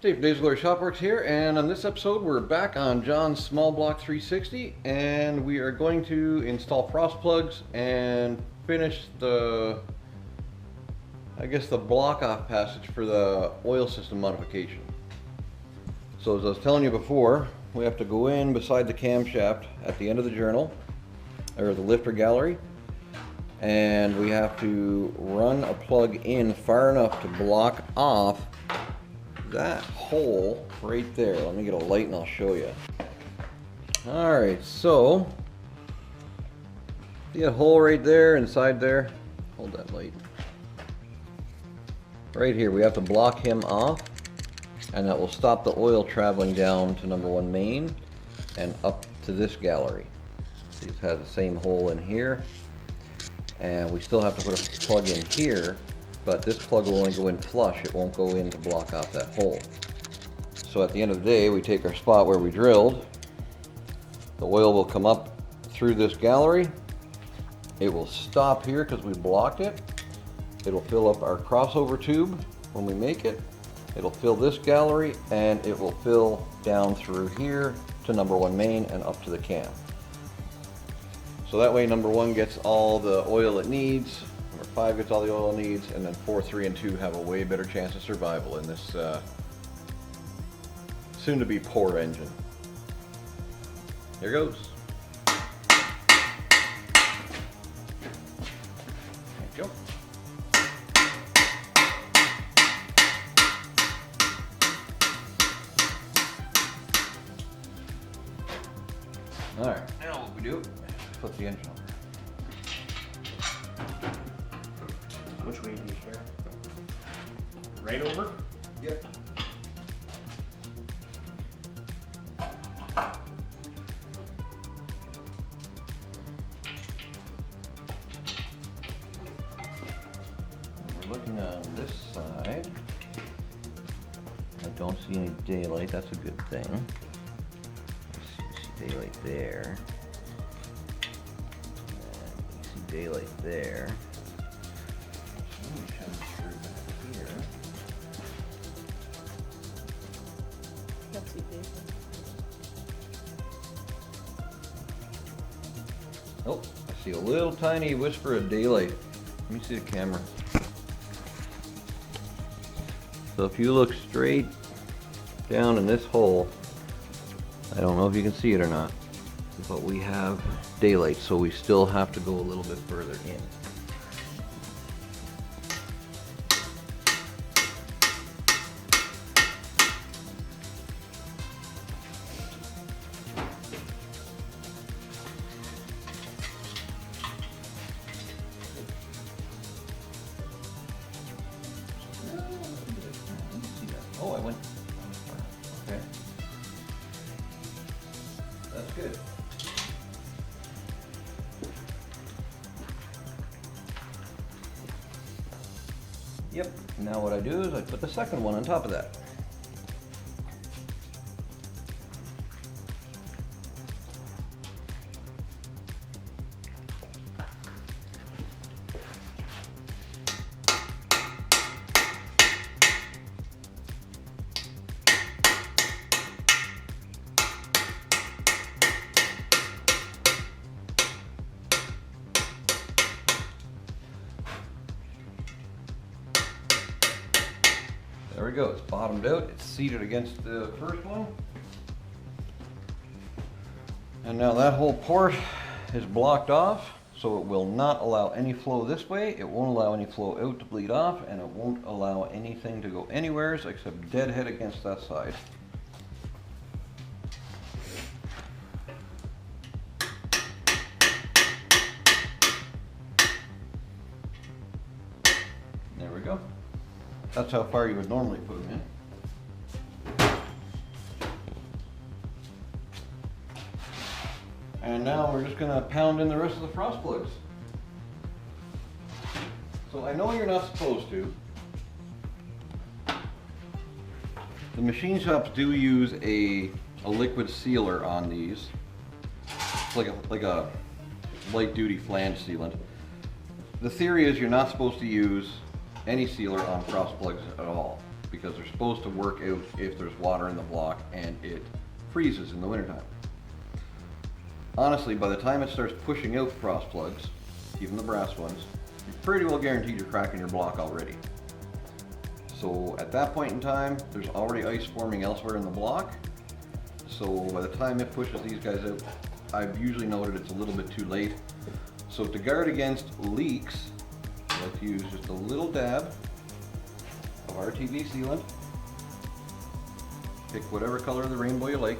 Dave from Dave's Glory Shopworks here, and on this episode we're back on John's Small Block 360, and we are going to install frost plugs and finish the block off passage for the oil system modification. So as I was telling you before, we have to go in beside the camshaft at the end of the journal, or the lifter gallery, and we have to run a plug in far enough to block off that hole right there. Let me get a light and I'll show you. Alright, so see a hole right there inside there? Hold that light. Right here, we have to block him off, and that will stop the oil traveling down to number 1 main and up to this gallery. See, it has the same hole in here, and we still have to put a plug in here, but this plug will only go in flush. It won't go in to block off that hole. So at the end of the day, we take our spot where we drilled. The oil will come up through this gallery. It will stop here because we blocked it. It'll fill up our crossover tube when we make it. It'll fill this gallery, and it will fill down through here to number 1 main and up to the cam. So that way number 1 gets all the oil it needs, number 5 gets all the oil it needs, and then 4, 3, and 2 have a way better chance of survival in this soon to be poor engine. Here goes. There you go. Alright, now what we do is flip the engine over. Which way do you care? Right over? Yep. We're looking on this side. I don't see any daylight, that's a good thing. You see daylight there. And you see daylight there. Oh, I see a little tiny whisper of daylight. Let me see the camera. So if you look straight down in this hole, I don't know if you can see it or not, but we have daylight, so we still have to go a little bit further in. Oh, I went. Okay. That's good. Yep. Now what I do is I put the second one on top of that. There we go, it's bottomed out, it's seated against the first one. And now that whole port is blocked off, so it will not allow any flow this way, it won't allow any flow out to bleed off, and it won't allow anything to go anywhere except deadhead against that side. There we go. That's how far you would normally put them in. And now we're just going to pound in the rest of the frost plugs. So I know you're not supposed to. The machine shops do use a liquid sealer on these. It's like a light duty flange sealant. The theory is you're not supposed to use any sealer on frost plugs at all. because they're supposed to work out if there's water in the block and it freezes in the wintertime. Honestly, by the time it starts pushing out frost plugs, even the brass ones, you're pretty well guaranteed you're cracking your block already. So at that point in time, there's already ice forming elsewhere in the block. So by the time it pushes these guys out, I've usually noted it's a little bit too late. So to guard against leaks, let's use just a little dab of RTV sealant. Pick whatever color of the rainbow you like.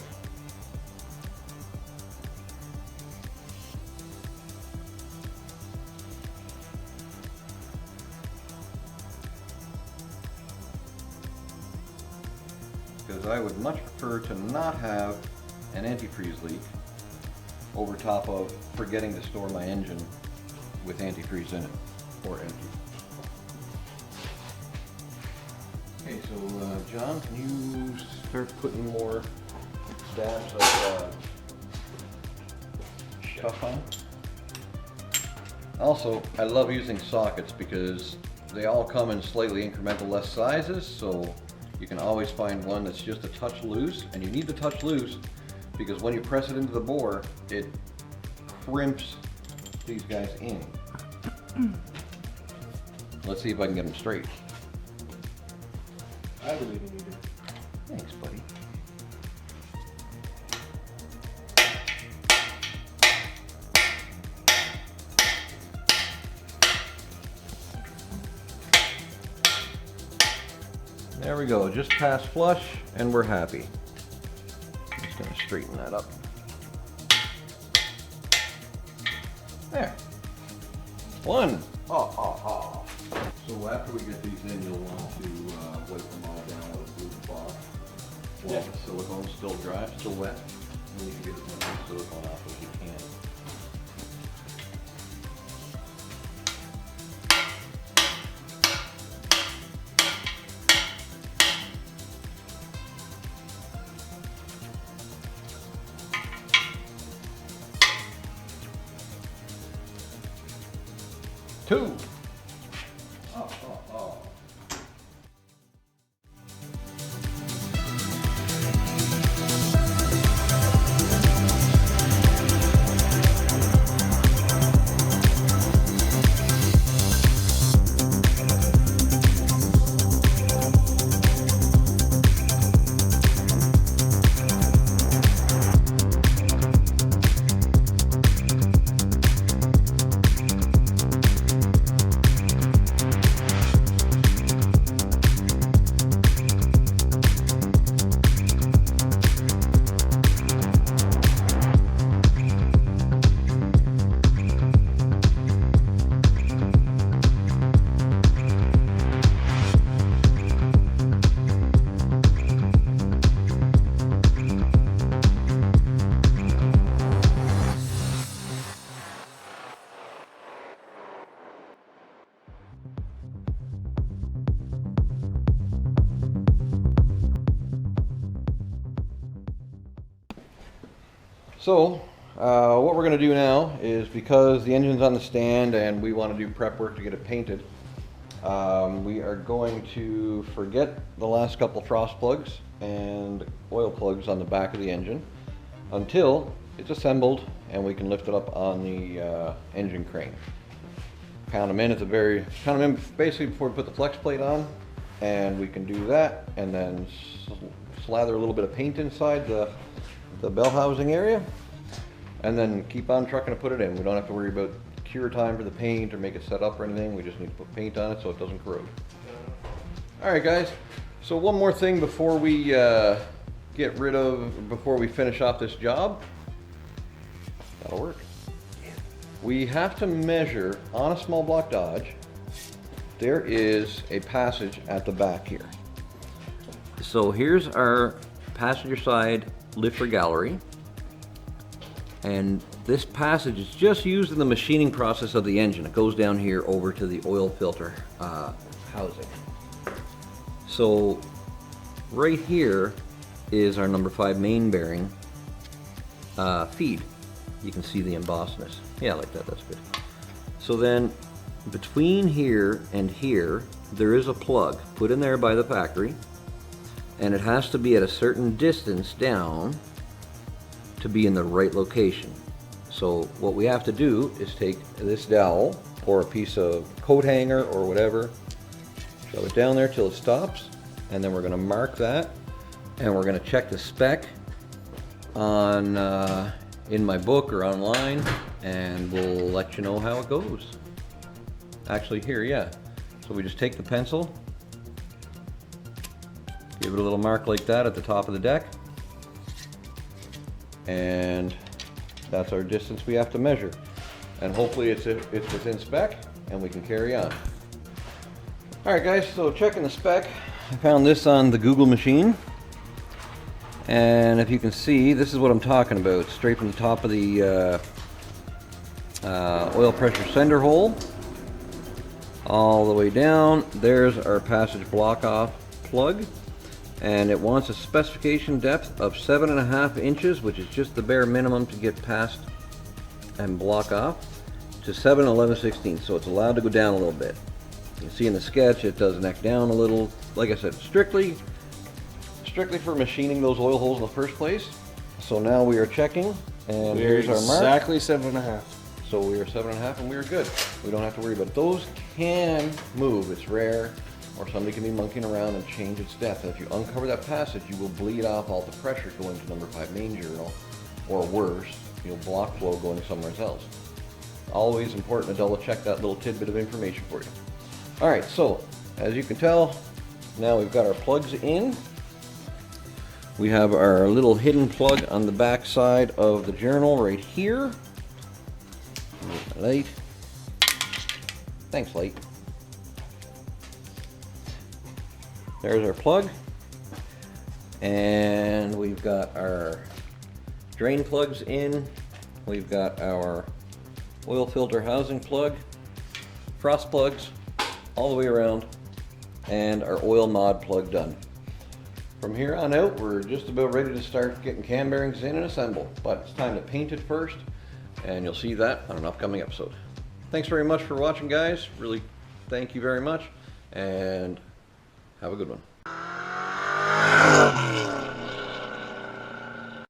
Because I would much prefer to not have an antifreeze leak over top of forgetting to store my engine with antifreeze in it, or empty. Okay, so John, can you start putting more dabs of stuff on? Also, I love using sockets because they all come in slightly incremental less sizes, so you can always find one that's just a touch loose, and you need the touch loose because when you press it into the bore, it crimps these guys in. Let's see if I can get them straight. I believe in you, dude. Thanks, buddy. There we go, just past flush, and we're happy. I'm just gonna straighten that up. There. One. So after we get these in, you'll want to wipe them all down with a blue cloth. While the silicone's still dry, still wet. And you can get as much silicone off as you can. Two. So, what we're going to do now is, because the engine's on the stand and we want to do prep work to get it painted, we are going to forget the last couple frost plugs and oil plugs on the back of the engine until it's assembled and we can lift it up on the engine crane. Pound them in at the pound them in basically before we put the flex plate on, and we can do that and then slather a little bit of paint inside the bell housing area, and then keep on trucking to put it in. We don't have to worry about cure time for the paint or make it set up or anything. We just need to put paint on it so it doesn't corrode. Alright guys, so one more thing before we before we finish off this job. That'll work. We have to measure on a small block Dodge. There is a passage at the back here. So here's our passenger side lifter gallery, and this passage is just used in the machining process of the engine. It goes down here over to the oil filter housing. So right here is our number 5 main bearing feed. You can see the embossedness. Yeah, like that, that's good. So then between here and here there is a plug put in there by the factory, and it has to be at a certain distance down to be in the right location. So what we have to do is take this dowel or a piece of coat hanger or whatever, shove it down there till it stops, and then we're going to mark that, and we're going to check the spec on in my book or online, and we'll let you know how it goes. Actually here, yeah. So we just take the pencil, give it a little mark like that at the top of the deck, and that's our distance we have to measure. And hopefully it's within spec and we can carry on. Alright guys, so checking the spec, I found this on the Google machine. And if you can see, this is what I'm talking about. Straight from the top of the oil pressure sender hole, all the way down. There's our passage block off plug. And it wants a specification depth of 7.5 inches, which is just the bare minimum to get past and block off, to 7/11/16. So it's allowed to go down a little bit. You can see in the sketch it does neck down a little. Like I said, strictly for machining those oil holes in the first place. So now we are checking, and here's our mark. Exactly 7.5. So we are 7.5 and we are good. We don't have to worry about it. Those can move. It's rare, or somebody can be monkeying around and change its depth. And if you uncover that passage, you will bleed off all the pressure going to number 5 main journal, or worse, you'll block flow going somewhere else. Always important to double check that little tidbit of information for you. Alright, so as you can tell, now we've got our plugs in. We have our little hidden plug on the back side of the journal right here. Light. Thanks, light. There's our plug. And we've got our drain plugs in. We've got our oil filter housing plug, frost plugs all the way around, and our oil mod plug done. From here on out, we're just about ready to start getting cam bearings in and assemble, but it's time to paint it first, and you'll see that on an upcoming episode. Thanks very much for watching, guys. Really, thank you very much, and have a good one.